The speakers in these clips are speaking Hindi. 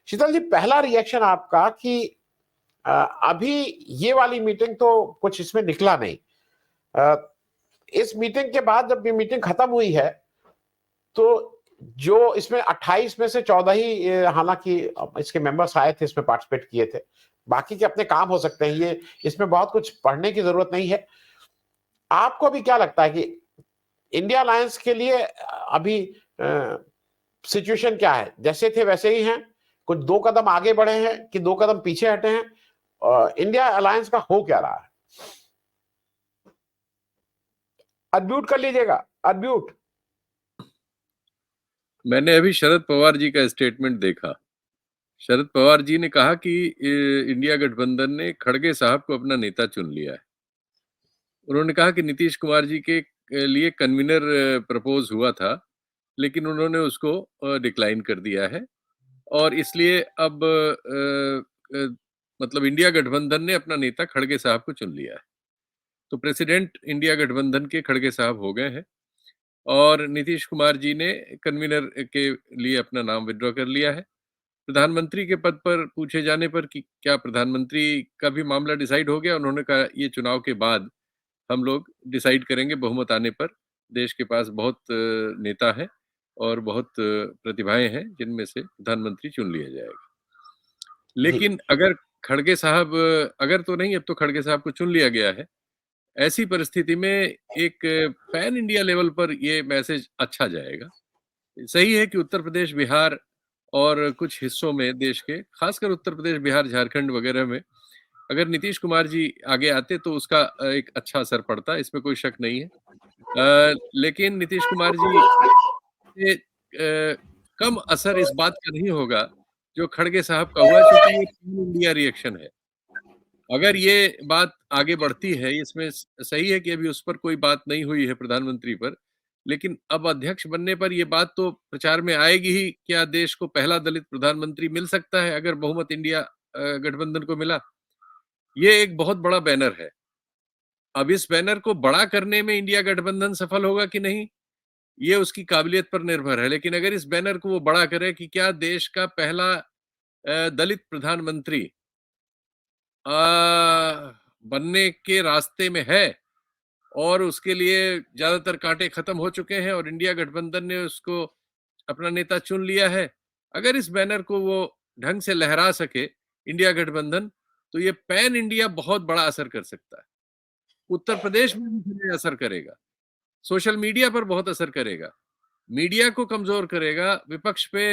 शीतल जी, पहला रिएक्शन आपका कि अभी ये वाली मीटिंग तो कुछ इसमें निकला नहीं। इस मीटिंग के बाद जब ये मीटिंग खत्म हुई है तो जो इसमें 28 में से 14 ही हालांकि इसके मेंबर्स आए थे, इसमें पार्टिसिपेट किए थे। बाकी के अपने काम हो सकते हैं, ये इसमें बहुत कुछ पढ़ने की जरूरत नहीं है। आपको अभी क्या लगता है कि इंडिया अलायंस के लिए अभी सिचुएशन क्या है? जैसे थे वैसे ही हैं, कुछ 2 कदम आगे बढ़े हैं कि 2 कदम पीछे हटे हैं? इंडिया अलायंस का हो क्या रहा है? अनम्यूट कर लीजिएगा, अनम्यूट। मैंने अभी शरद पवार जी का स्टेटमेंट देखा। शरद पवार जी ने कहा कि इंडिया गठबंधन ने खड़गे साहब को अपना नेता चुन लिया है। उन्होंने कहा कि नीतीश कुमार जी के लिए कन्वीनर प्रपोज हुआ था, लेकिन उन्होंने उसको डिक्लाइन कर दिया है और इसलिए अब मतलब इंडिया गठबंधन ने अपना नेता खड़गे साहब को चुन लिया है। तो प्रेसिडेंट इंडिया गठबंधन के खड़गे साहब हो गए हैं और नीतीश कुमार जी ने कन्वीनर के लिए अपना नाम विड्रॉ कर लिया है। प्रधानमंत्री के पद पर पूछे जाने पर कि क्या प्रधानमंत्री का भी मामला डिसाइड हो गया, उन्होंने कहा ये चुनाव के बाद हम लोग डिसाइड करेंगे बहुमत आने पर। देश के पास बहुत नेता हैं और बहुत प्रतिभाएं हैं जिनमें से प्रधानमंत्री चुन लिया जाएगा। लेकिन अगर खड़गे साहब अगर तो नहीं, अब तो खड़गे साहब को चुन लिया गया है। ऐसी परिस्थिति में एक पैन इंडिया लेवल पर ये मैसेज अच्छा जाएगा। सही है कि उत्तर प्रदेश, बिहार और कुछ हिस्सों में देश के, खासकर उत्तर प्रदेश, बिहार, झारखंड वगैरह में अगर नीतीश कुमार जी आगे आते तो उसका एक अच्छा असर पड़ता, इसमें कोई शक नहीं है। लेकिन नीतीश कुमार जी से कम असर इस बात का नहीं होगा जो खड़गे साहब का हुआ, क्योंकि ये पैन इंडिया रिएक्शन है। अगर ये बात आगे बढ़ती है, इसमें सही है कि अभी उस पर कोई बात नहीं हुई है प्रधानमंत्री पर, लेकिन अब अध्यक्ष बनने पर ये बात तो प्रचार में आएगी ही, क्या देश को पहला दलित प्रधानमंत्री मिल सकता है अगर बहुमत इंडिया गठबंधन को मिला। ये एक बहुत बड़ा बैनर है। अब इस बैनर को बड़ा करने में इंडिया गठबंधन सफल होगा कि नहीं, ये उसकी काबिलियत पर निर्भर है। लेकिन अगर इस बैनर को वो बड़ा करे कि क्या देश का पहला दलित प्रधानमंत्री बनने के रास्ते में है और उसके लिए ज्यादातर कांटे खत्म हो चुके हैं और इंडिया गठबंधन ने उसको अपना नेता चुन लिया है, अगर इस बैनर को वो ढंग से लहरा सके इंडिया गठबंधन, तो ये पैन इंडिया बहुत बड़ा असर कर सकता है। उत्तर प्रदेश में भी असर करेगा, सोशल मीडिया पर बहुत असर करेगा, मीडिया को कमजोर करेगा, विपक्ष पे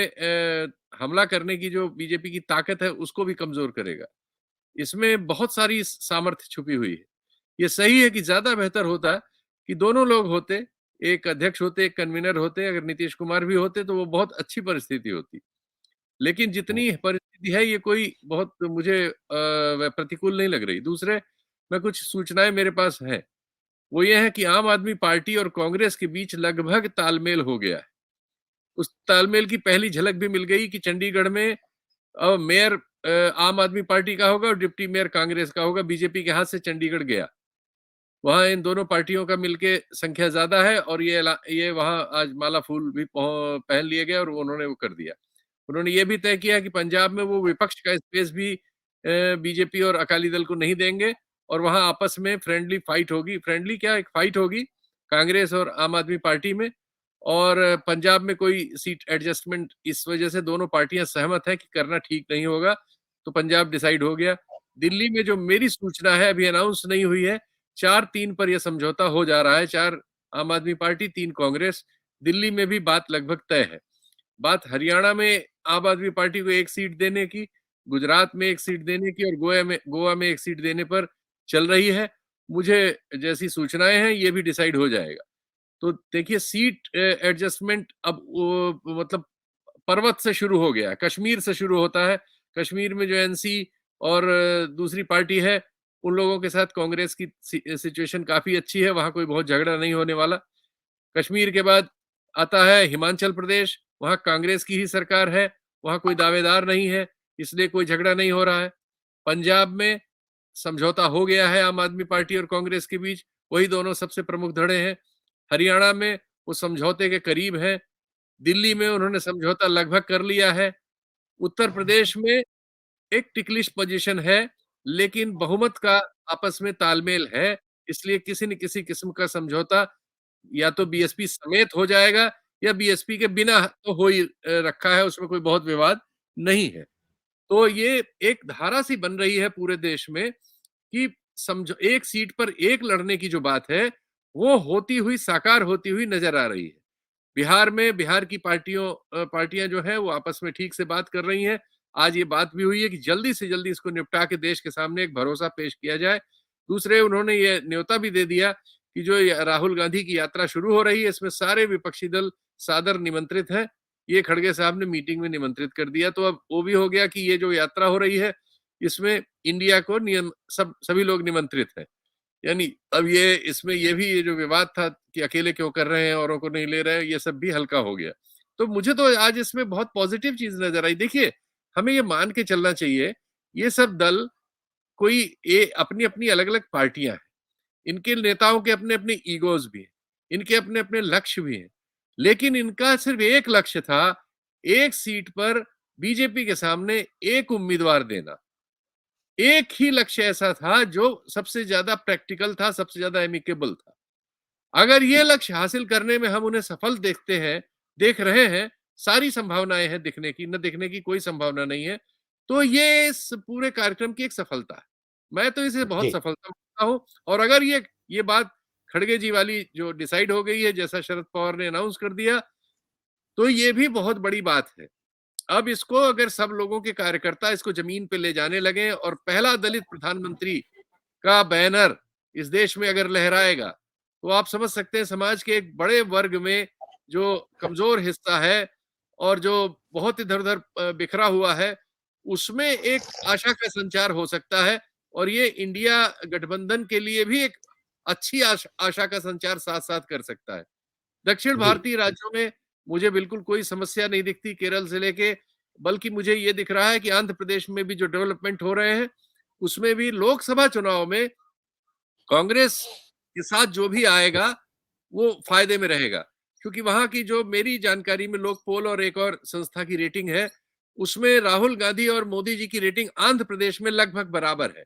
हमला करने की जो बीजेपी की ताकत है उसको भी कमजोर करेगा। इसमें बहुत सारी सामर्थ्य छुपी हुई है। ये सही है कि ज्यादा बेहतर होता है कि दोनों लोग होते, एक अध्यक्ष होते, एक कन्वीनर होते। अगर नीतीश कुमार भी होते तो वो बहुत अच्छी परिस्थिति होती। लेकिन जितनी परिस्थिति है ये कोई बहुत मुझे प्रतिकूल नहीं लग रही। दूसरे, मैं कुछ सूचनाएं मेरे पास हैं, वो ये है कि आम आदमी पार्टी और कांग्रेस के बीच लगभग तालमेल हो गया है। उस तालमेल की पहली झलक भी मिल गई कि चंडीगढ़ में मेयर आम आदमी पार्टी का होगा और डिप्टी मेयर कांग्रेस का होगा। बीजेपी के हाथ से चंडीगढ़ गया, वहां इन दोनों पार्टियों का मिलके संख्या ज्यादा है और ये वहां आज माला फूल भी पहन लिए गए और उन्होंने वो कर दिया। उन्होंने ये भी तय किया कि पंजाब में वो विपक्ष का स्पेस भी बीजेपी और अकाली दल को नहीं देंगे और वहां आपस में फ्रेंडली फाइट होगी, फ्रेंडली क्या, एक फाइट होगी कांग्रेस और आम आदमी पार्टी में। और पंजाब में कोई सीट एडजस्टमेंट इस वजह से दोनों पार्टियां सहमत है कि करना ठीक नहीं होगा, तो पंजाब डिसाइड हो गया। दिल्ली में जो मेरी सूचना है, अभी अनाउंस नहीं हुई है, 4-3 पर यह समझौता हो जा रहा है, 4 आम आदमी पार्टी, 3 कांग्रेस। दिल्ली में भी बात लगभग तय है। बात हरियाणा में आम आदमी पार्टी को 1 सीट देने की, गुजरात में 1 सीट देने की और गोवा में 1 सीट देने पर चल रही है। मुझे जैसी सूचनाएं हैं ये भी डिसाइड हो जाएगा। तो देखिए, सीट एडजस्टमेंट अब मतलब पर्वत से शुरू हो गया, कश्मीर से शुरू होता है। कश्मीर में जो एनसी और दूसरी पार्टी है, उन लोगों के साथ कांग्रेस की सिचुएशन काफी अच्छी है, वहां कोई बहुत झगड़ा नहीं होने वाला। कश्मीर के बाद आता है हिमाचल प्रदेश, वहां कांग्रेस की ही सरकार है, वहां कोई दावेदार नहीं है, इसलिए कोई झगड़ा नहीं हो रहा है। पंजाब में समझौता हो गया है आम आदमी पार्टी और कांग्रेस के बीच, वही दोनों सबसे प्रमुख धड़े हैं। हरियाणा में वो समझौते के करीब है। दिल्ली में उन्होंने समझौता लगभग कर लिया है। उत्तर प्रदेश में एक टिकलिश पोजीशन है, लेकिन बहुमत का आपस में तालमेल है, इसलिए किसी न किसी किस्म का समझौता या तो बीएसपी समेत हो जाएगा या बीएसपी के बिना तो हो ही रखा है, उसमें कोई बहुत विवाद नहीं है। तो ये एक धारा सी बन रही है पूरे देश में कि समझो एक सीट पर एक लड़ने की जो बात है, वो होती हुई साकार होती हुई नजर आ रही है। बिहार में बिहार की पार्टियां जो है वो आपस में ठीक से बात कर रही हैं। आज ये बात भी हुई है कि जल्दी से जल्दी इसको निपटा के देश के सामने एक भरोसा पेश किया जाए। दूसरे उन्होंने ये न्योता भी दे दिया कि जो राहुल गांधी की यात्रा शुरू हो रही है इसमें सारे विपक्षी दल सादर निमंत्रित हैं। ये खड़गे साहब ने मीटिंग में निमंत्रित कर दिया, तो अब वो भी हो गया कि ये जो यात्रा हो रही है इसमें इंडिया को नियम सभी लोग निमंत्रित हैं। यानी अब ये इसमें ये जो विवाद था कि अकेले क्यों कर रहे हैं औरों को नहीं ले रहे हैं, ये सब भी हल्का हो गया। तो मुझे तो आज इसमें बहुत पॉजिटिव चीज नजर आई। देखिए, हमें ये मान के चलना चाहिए, ये सब दल कोई ये अपनी अपनी अलग अलग पार्टियां हैं, इनके नेताओं के अपने अपने ईगोज भी हैं, इनके अपने अपने लक्ष्य भी हैं, लेकिन इनका सिर्फ एक लक्ष्य था, एक सीट पर बीजेपी के सामने एक उम्मीदवार देना। एक ही लक्ष्य ऐसा था जो सबसे ज्यादा प्रैक्टिकल था, सबसे ज्यादा एमिकेबल था। अगर ये लक्ष्य हासिल करने में हम उन्हें सफल देख रहे हैं, सारी संभावनाएं हैं दिखने की, न दिखने की कोई संभावना नहीं है, तो ये इस पूरे कार्यक्रम की एक सफलता है। मैं तो इसे बहुत जी सफलता मानता हूं। और अगर ये बात खड़गे जी वाली जो डिसाइड हो गई है, जैसा शरद पवार ने अनाउंस कर दिया, तो ये भी बहुत बड़ी बात है। अब इसको अगर सब लोगों के कार्यकर्ता इसको जमीन पे ले जाने लगे और पहला दलित प्रधानमंत्री का बैनर इस देश में अगर लहराएगा, तो आप समझ सकते हैं समाज के एक बड़े वर्ग में जो कमजोर हिस्सा है और जो बहुत इधर उधर बिखरा हुआ है, उसमें एक आशा का संचार हो सकता है। और ये इंडिया गठबंधन के लिए भी एक अच्छी आशा का संचार साथ साथ कर सकता है। दक्षिण जी भारतीय राज्यों में मुझे बिल्कुल कोई समस्या नहीं दिखती, केरल से लेके, बल्कि मुझे ये दिख रहा है कि आंध्र प्रदेश में भी जो डेवलपमेंट हो रहे हैं, उसमें भी लोकसभा चुनाव में कांग्रेस के साथ जो भी आएगा वो फायदे में रहेगा। क्योंकि वहां की जो मेरी जानकारी में लोक पोल और एक और संस्था की रेटिंग है, उसमें राहुल गांधी और मोदी जी की रेटिंग आंध्र प्रदेश में लगभग बराबर है।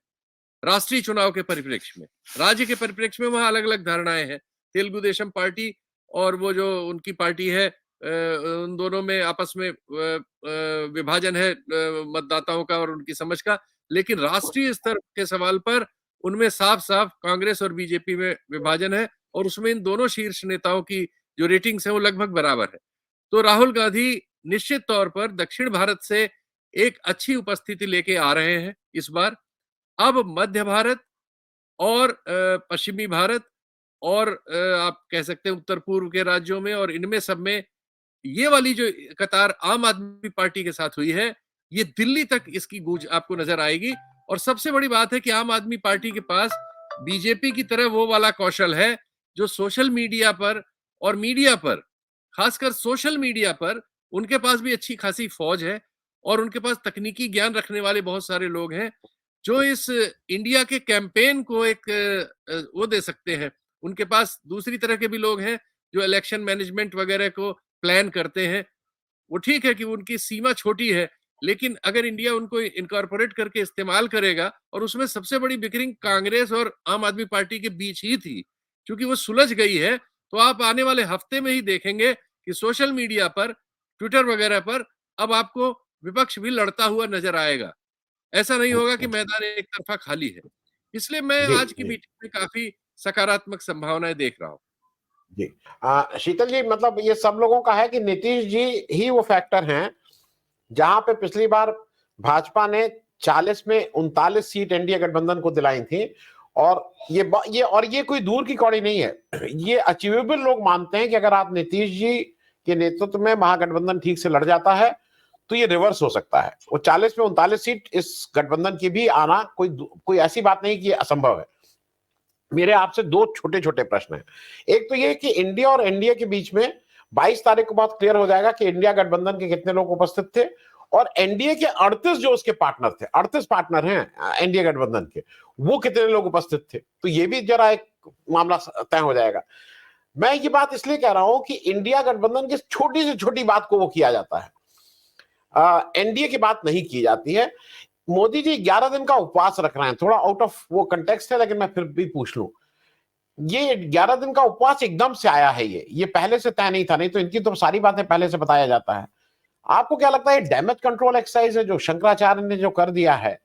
राष्ट्रीय चुनाव के परिप्रेक्ष्य में, राज्य के परिप्रेक्ष्य में वहां अलग अलग धारणाएं हैं। तेलुगु देशम पार्टी और वो जो उनकी पार्टी है, उन दोनों में आपस में विभाजन है मतदाताओं का और उनकी समझ का। लेकिन राष्ट्रीय स्तर के सवाल पर उनमें साफ साफ कांग्रेस और बीजेपी में विभाजन है, और उसमें इन दोनों शीर्ष नेताओं की जो रेटिंग्स है वो लगभग बराबर है। तो राहुल गांधी निश्चित तौर पर दक्षिण भारत से एक अच्छी उपस्थिति लेके आ रहे हैं इस बार। अब मध्य भारत और पश्चिमी भारत और आप कह सकते हैं उत्तर पूर्व के राज्यों में, और इनमें सब में ये वाली जो कतार आम आदमी पार्टी के साथ हुई है, ये दिल्ली तक इसकी गूंज आपको नजर आएगी। और सबसे बड़ी बात है कि आम आदमी पार्टी के पास बीजेपी की तरह वो वाला कौशल है जो सोशल मीडिया पर और मीडिया पर, खासकर सोशल मीडिया पर उनके पास भी अच्छी खासी फौज है, और उनके पास तकनीकी ज्ञान रखने वाले बहुत सारे लोग हैं जो इस इंडिया के कैंपेन को एक वो दे सकते हैं। उनके पास दूसरी तरह के भी लोग हैं जो इलेक्शन मैनेजमेंट वगैरह को प्लान करते हैं। वो ठीक है कि उनकी सीमा छोटी है, लेकिन अगर इंडिया उनको इनकॉर्पोरेट करके इस्तेमाल करेगा, और उसमें सबसे बड़ी बिकरिंग कांग्रेस और आम आदमी पार्टी के बीच ही थी, क्योंकि वो सुलझ गई है। तो आप आने वाले हफ्ते में ही देखेंगे कि सोशल मीडिया पर, ट्विटर वगैरह पर अब आपको विपक्ष भी लड़ता हुआ नजर आएगा। ऐसा नहीं होगा कि मैदान एक तरफा खाली है। इसलिए मैं जी आज की जी मीटिंग में काफी सकारात्मक संभावनाएं देख रहा हूं। जी शीतल जी, मतलब ये सब लोगों का है कि नीतीश जी ही वो फैक्टर हैं जहां पे पिछली बार भाजपा ने 40 में 39 सीट एनडीए गठबंधन को दिलाई थी। और ये कोई दूर की कौड़ी नहीं है, ये अचीवेबल लोग मानते हैं कि अगर आप नीतीश जी के नेतृत्व में महागठबंधन ठीक से लड़ जाता है तो ये रिवर्स हो सकता है। वो 40 में 39 सीट इस गठबंधन की भी आना कोई ऐसी बात नहीं कि असंभव है। मेरे आपसे दो छोटे छोटे प्रश्न हैं। एक तो ये कि इंडिया और एनडीए के बीच में 22 तारीख को बहुत क्लियर हो जाएगा कि इंडिया गठबंधन के कितने लोग उपस्थित थे, और एनडीए के 38 जो उसके पार्टनर थे, 38 पार्टनर हैं एनडीए गठबंधन के, वो कितने लोग उपस्थित थे। तो ये भी जरा एक मामला तय हो जाएगा। मैं ये बात इसलिए कह रहा हूं कि इंडिया गठबंधन की छोटी से छोटी बात को वो किया जाता है। एनडीए की बात नहीं की जाती है। मोदी जी 11 दिन का उपवास रख रहे हैं, थोड़ा आउट ऑफ वो कंटेक्स्ट है, लेकिन मैं फिर भी पूछ लूं, ये 11 दिन का उपवास एकदम से आया है? ये पहले से तय नहीं था? नहीं तो इनकी तो सारी बातें पहले से बताया जाता है। आपको क्या लगता है डैमेज कंट्रोल एक्सरसाइज है जो शंकराचार्य ने जो कर दिया है,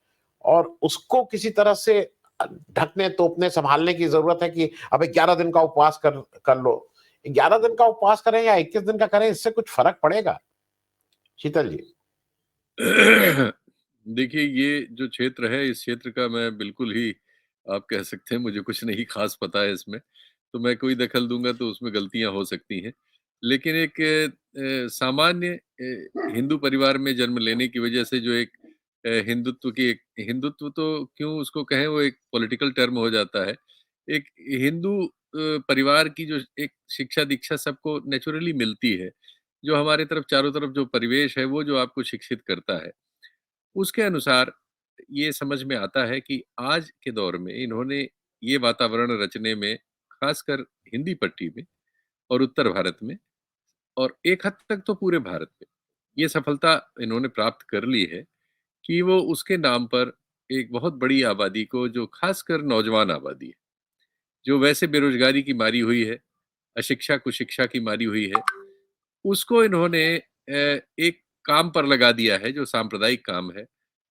और उसको किसी तरह से ढकने तोपने संभालने की जरूरत है कि अब 11 दिन का उपवास कर लो? 11 दिन का उपवास करें या 21 दिन का करें, इससे कुछ फर्क पड़ेगा, शीतल जी? देखिए, ये जो क्षेत्र है, इस क्षेत्र का मैं बिल्कुल ही, आप कह सकते हैं, मुझे कुछ नहीं खास पता है इसमें। तो मैं कोई दखल दूँगा तो उसमें गलतियाँ हो सकती हैं। लेकिन एक सामान्य हिंदू परिवार में जन्म लेने की वजह से जो एक हिंदुत्व की एक, हिंदुत्व तो क्यों उसको कहें, वो एक पॉलिटिकल टर्म हो जाता है। एक हिंदू परिवार की जो एक शिक्षा-दीक्षा सबको नेचुरली मिलती है। जो हमारे तरफ चारों तरफ जो परिवेश है, वो जो आपको शिक्षित करता है। उसके अनुसार ये समझ में आता है कि आज के दौर में इन्होंने ये वातावरण रचने में, खासकर हिंदी पट्टी में और उत्तर भारत में, और एक हद तक तो पूरे भारत में, ये सफलता इन्होंने प्राप्त कर ली है कि वो उसके नाम पर एक बहुत बड़ी आबादी को, जो खासकर नौजवान आबादी है, जो वैसे बेरोजगारी की मारी हुई है, अशिक्षा कुशिक्षा की मारी हुई है, उसको इन्होंने एक काम पर लगा दिया है, जो सांप्रदायिक काम है,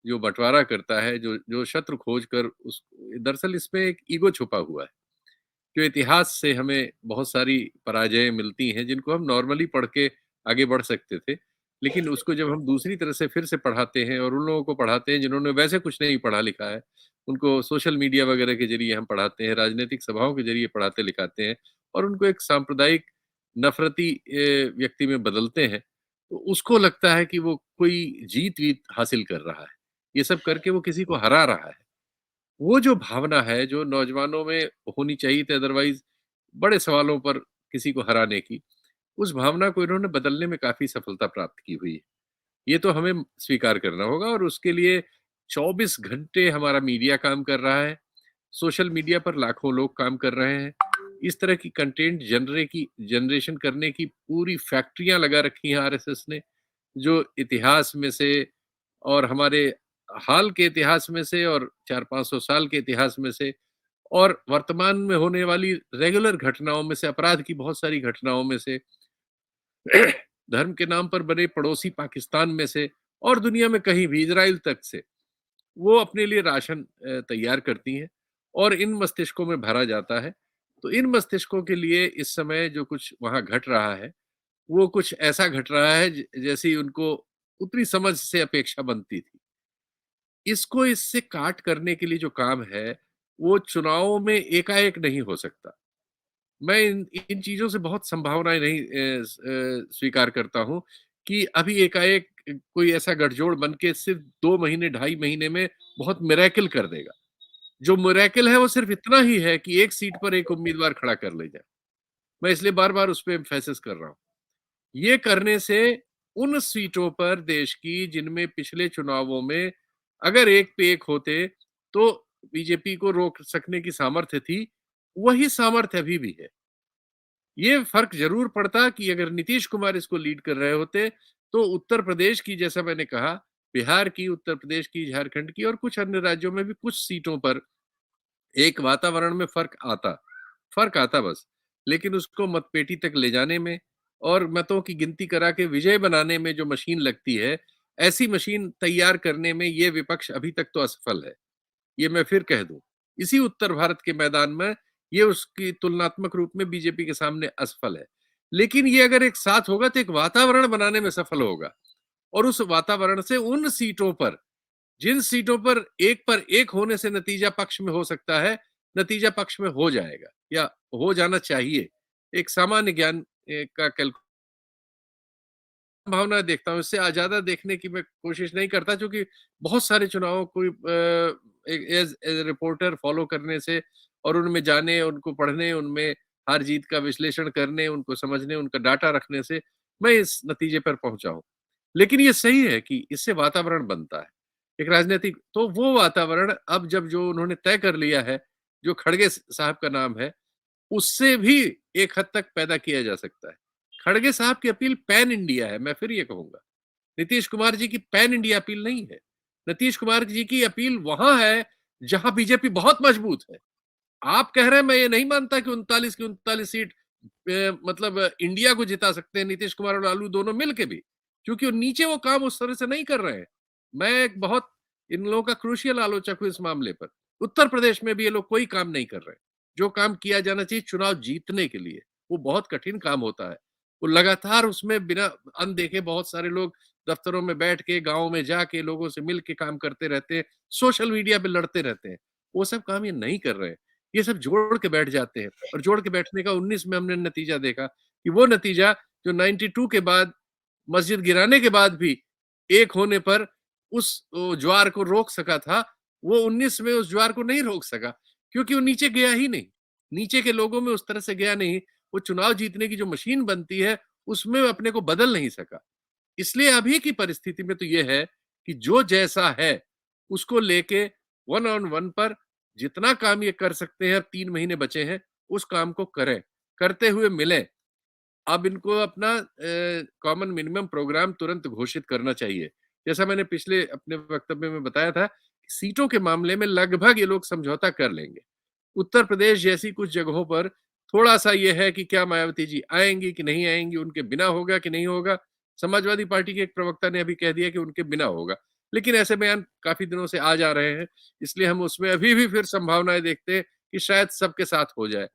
जो बँटवारा करता है, जो जो शत्रु खोज कर उस, दरअसल इसमें एक ईगो छुपा हुआ है, जो इतिहास से हमें बहुत सारी पराजयें मिलती हैं, जिनको हम नॉर्मली पढ़ के आगे बढ़ सकते थे। लेकिन उसको जब हम दूसरी तरह से फिर से पढ़ाते हैं, और उन लोगों को पढ़ाते हैं जिन्होंने वैसे कुछ नहीं पढ़ा-लिखा है, उनको सोशल मीडिया वगैरह के ज़रिए हम पढ़ाते हैं, राजनीतिक सभाओं के ज़रिए पढ़ाते-लिखाते हैं, और उनको एक सांप्रदायिक नफ़रती व्यक्ति में बदलते हैं, तो उसको लगता है कि वो कोई जीत-वीत हासिल कर रहा है। ये सब करके वो किसी को हरा रहा है। वो जो भावना है, जो नौजवानों में होनी चाहिए थी अदरवाइज़ बड़े सवालों पर किसी को हराने की, उस भावना को इन्होंने बदलने में काफ़ी सफलता प्राप्त की हुई है। ये तो हमें स्वीकार करना होगा, और उसके लिए 24 घंटे हमारा मीडिया काम कर रहा है। सोशल मीडिया पर लाखों लोग काम कर रहे हैं। इस तरह की कंटेंट जनरेशन करने की पूरी फैक्ट्रियाँ लगा रखी हैं आरएसएस ने, जो इतिहास में से, और हमारे हाल के इतिहास में से, और 400-500 साल के इतिहास में से, और वर्तमान में होने वाली रेगुलर घटनाओं में से, अपराध की बहुत सारी घटनाओं में से, धर्म के नाम पर बने पड़ोसी पाकिस्तान में से, और दुनिया में कहीं भी, इज़राइल तक से, वो अपने लिए राशन तैयार करती हैं, और इन मस्तिष्कों में भरा जाता है। तो इन मस्तिष्कों के लिए इस समय जो कुछ वहाँ घट रहा है, वो कुछ ऐसा घट रहा है जैसी उनको उतनी समझ से अपेक्षा बनती थी। इसको इससे काट करने के लिए जो काम है, वो चुनावों में एकाएक नहीं हो सकता। मैं इन इन चीज़ों से बहुत संभावनाएँ नहीं स्वीकार करता हूँ कि अभी एकाएक कोई ऐसा गठजोड़ बन के सिर्फ़ 2 महीने, ढाई महीने में बहुत मिरेकल कर देगा। जो मिरेकल है वो सिर्फ़ इतना ही है कि एक सीट पर एक उम्मीदवार खड़ा कर ले जाए। मैं इसलिए बार-बार उस पे एम्फैसिस कर रहा हूँ। ये करने से उन सीटों पर देश की, जिनमें पिछले चुनावों में अगर एक पे एक होते, तो बीजेपी को रोक सकने की सामर्थ्य थी, वही सामर्थ्य अभी भी है। ये फ़र्क ज़रूर पड़ता कि अगर नीतीश कुमार इसको लीड कर रहे होते, तो उत्तर प्रदेश की, जैसा मैंने कहा, बिहार की, उत्तर प्रदेश की, झारखंड की, और कुछ अन्य राज्यों में भी कुछ सीटों पर एक वातावरण में फ़र्क आता बस। लेकिन उसको मतपेटी तक ले जाने में, और मतों की गिनती करा के विजय बनाने में जो मशीन लगती है, ऐसी मशीन तैयार करने में ये विपक्ष अभी तक तो असफल है। ये मैं फिर कह दूँ। इसी उत्तर भारत के मैदान में ये उसकी तुलनात्मक रूप में बीजेपी के सामने असफल है। लेकिन ये अगर एक साथ होगा तो एक वातावरण बनाने में सफल होगा, और उस वातावरण से उन सीटों पर, जिन सीटों पर एक होने से नतीजा पक्ष में हो सकता है, नतीजा पक्ष में हो जाएगा, या हो जाना चाहिए। एक सामान्य ज्ञान का भावना देखता हूँ, इससे ज़्यादा देखने की मैं कोशिश नहीं करता, क्योंकि बहुत सारे चुनावों को as as a reporter follow करने से, और उनमें जाने, उनको पढ़ने, उनमें हार-जीत का विश्लेषण करने, उनको समझने, उनका डाटा रखने से मैं इस नतीजे पर पहुँचा हूँ। लेकिन ये सही है कि इससे वातावरण बनता है, एक राजनीतिक, तो वो वातावरण अब जब जो उन्होंने तय कर लिया है, जो खड़गे साहब का नाम है, उससे भी एक हद तक पैदा किया जा सकता है। खड़गे साहब की अपील पैन इंडिया है, मैं फिर ये कहूँगा। नीतीश कुमार जी की पैन इंडिया अपील नहीं है। नीतीश कुमार जी की अपील वहां है जहां बीजेपी बहुत मजबूत है। आप कह रहे हैं, मैं ये नहीं मानता कि 39 की 39 सीट मतलब इंडिया को जिता सकते हैं नीतीश कुमार और लालू दोनों मिलके भी, क्योंकि नीचे वो काम उस तरह से नहीं कर रहे हैं। मैं एक बहुत इन लोगों का क्रूशियल आलोचक हूं इस मामले पर। उत्तर प्रदेश में भी ये लोग कोई काम नहीं कर रहे। जो काम किया जाना चाहिए चुनाव जीतने के लिए, वो बहुत कठिन काम होता है। वो लगातार उसमें बिना अनदेखे बहुत सारे लोग दफ्तरों में बैठ के, गाँव में जाके लोगों से मिल के काम करते रहते हैं, सोशल मीडिया पे लड़ते रहते हैं। वो सब काम ये नहीं कर रहे हैं। ये सब जोड़ के बैठ जाते हैं, और जोड़ के बैठने का 19 में हमने नतीजा देखा कि वो नतीजा जो 92 के बाद मस्जिद गिराने के बाद भी एक होने पर उस ज्वार को रोक सका था, वो 19 में उस ज्वार को नहीं रोक सका, क्योंकि वो नीचे गया ही नहीं। नीचे के लोगों में उस तरह से गया नहीं। वो चुनाव जीतने की जो मशीन बनती है, उसमें अपने को बदल नहीं सका। इसलिए अभी की परिस्थिति में तो ये है कि जो जैसा है उसको लेके वन ऑन वन पर जितना काम ये कर सकते हैं, 3 महीने बचे हैं, उस काम को करें, करते हुए मिले। अब इनको अपना कॉमन मिनिमम प्रोग्राम तुरंत घोषित करना चाहिए। जैसा मैंने पिछले अपने वक्तव्य में बताया था, सीटों के मामले में लगभग ये लोग समझौता कर लेंगे। उत्तर प्रदेश जैसी कुछ जगहों पर थोड़ा-सा ये है कि क्या मायावती जी आएँगी कि नहीं आएँगी, उनके बिना होगा कि नहीं होगा। समाजवादी पार्टी के एक प्रवक्ता ने अभी कह दिया कि उनके बिना होगा। लेकिन ऐसे बयान काफ़ी दिनों से आ जा रहे हैं, इसलिए हम उसमें अभी भी फिर संभावनाएँ देखते हैं कि शायद सबके साथ हो जाए।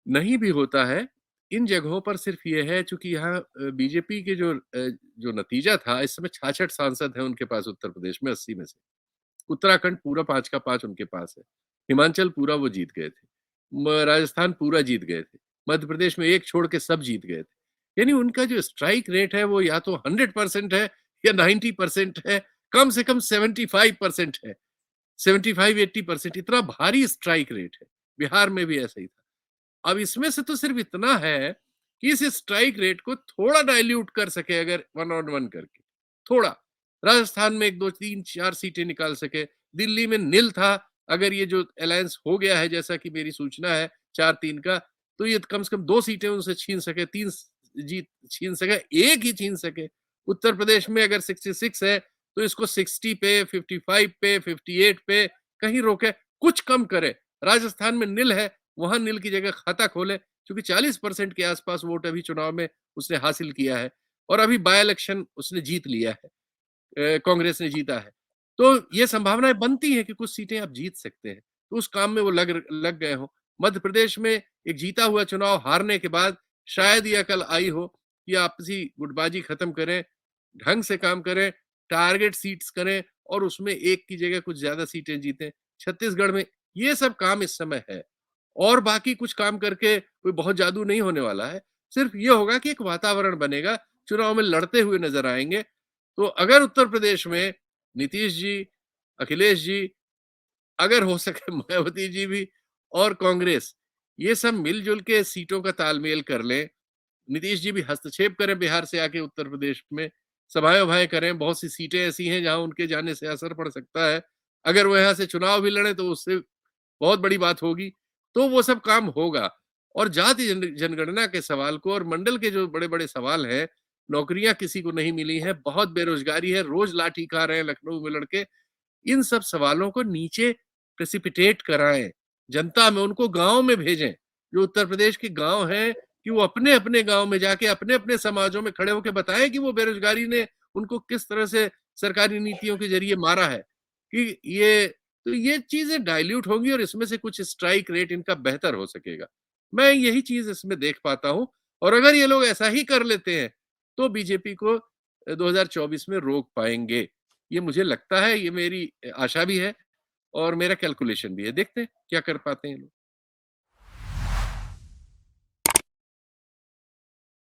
नहीं भी होता है, इन जगहों पर सिर्फ ये है, चूँकि यहाँ बीजेपी के जो नतीजा था, इस समय 66 सांसद हैं उनके पास उत्तर प्रदेश में 80 में से। उत्तराखंड पूरा 5 का 5 उनके पास है। हिमाचल पूरा वो जीत गए थे। राजस्थान पूरा जीत गए थे। मध्य प्रदेश में एक छोड़ के सब जीत गए थे। यानी उनका जो स्ट्राइक रेट है वो या तो 100% है या 90% है, कम से कम 75% है। 75-80% इतना भारी स्ट्राइक रेट है। बिहार में भी ऐसा ही था। अब इसमें से तो सिर्फ इतना है कि इस स्ट्राइक रेट को थोड़ा डाइल्यूट कर सके, अगर वन ऑन वन करके, थोड़ा। राजस्थान में 1, 2, 3, 4 सीटें निकाल सके। दिल्ली में निल था, अगर ये जो अलायंस हो गया है जैसा कि मेरी सूचना है 4-3 का, तो ये कम से कम 2 सीटें उनसे छीन सके, 3 जीत छीन सके, 1 ही छीन सके। उत्तर प्रदेश में अगर 66 है तो इसको 60 पे, 55 पे, 58 पे कहीं रोके, कुछ कम करे। राजस्थान में निल है, वहां नील की जगह खाता खोले, क्योंकि 40% के आसपास वोट अभी चुनाव में उसने हासिल किया है, और अभी बाय इलेक्शन उसने जीत लिया है, कांग्रेस ने जीता है। तो ये संभावनाएं बनती हैं कि कुछ सीटें आप जीत सकते हैं, तो उस काम में वो लग गए हो। मध्य प्रदेश में एक जीता हुआ चुनाव हारने के बाद शायद ये अकल आई हो कि आपसी गुटबाजी खत्म करें, ढंग से काम करें, टारगेट सीट्स करें, और उसमें एक की जगह कुछ ज्यादा सीटें जीतें। छत्तीसगढ़ में ये सब काम इस समय है, और बाकी कुछ काम करके कोई बहुत जादू नहीं होने वाला है। सिर्फ ये होगा कि एक वातावरण बनेगा, चुनाव में लड़ते हुए नजर आएंगे। तो अगर उत्तर प्रदेश में नीतीश जी, अखिलेश जी, अगर हो सके मायावती जी भी, और कांग्रेस, ये सब मिलजुल के सीटों का तालमेल कर लें, नीतीश जी भी हस्तक्षेप करें बिहार से आके उत्तर प्रदेश में, सभाएं करें, बहुत सी सीटें ऐसी हैं जहां उनके जाने से असर पड़ सकता है। अगर वो यहाँ से चुनाव भी लड़े तो उससे बहुत बड़ी बात होगी, तो वो सब काम होगा। और जाति जनगणना के सवाल को, और मंडल के जो बड़े-बड़े सवाल हैं, नौकरियां किसी को नहीं मिली हैं, बहुत बेरोजगारी है, रोज लाठी खा रहे हैं लखनऊ में लड़के, इन सब सवालों को नीचे प्रेसिपिटेट कराएं, जनता में, उनको गांव में भेजें। जो उत्तर प्रदेश के गांव हैं, कि वो अपने-अपने गांव में जाके अपने-अपने समाजों में खड़े होकर बताएं कि वो बेरोजगारी ने उनको किस तरह से सरकारी नीतियों के जरिए मारा है। कि ये चीजें डाइल्यूट होंगी, और इसमें से कुछ स्ट्राइक रेट इनका बेहतर हो सकेगा। मैं यही चीज इसमें देख पाता हूं, और अगर ये लोग ऐसा ही कर लेते हैं तो बीजेपी को 2024 में रोक पाएंगे। ये मुझे लगता है, ये मेरी आशा भी है और मेरा कैलकुलेशन भी है। देखते हैं क्या कर पाते हैं ये लोग।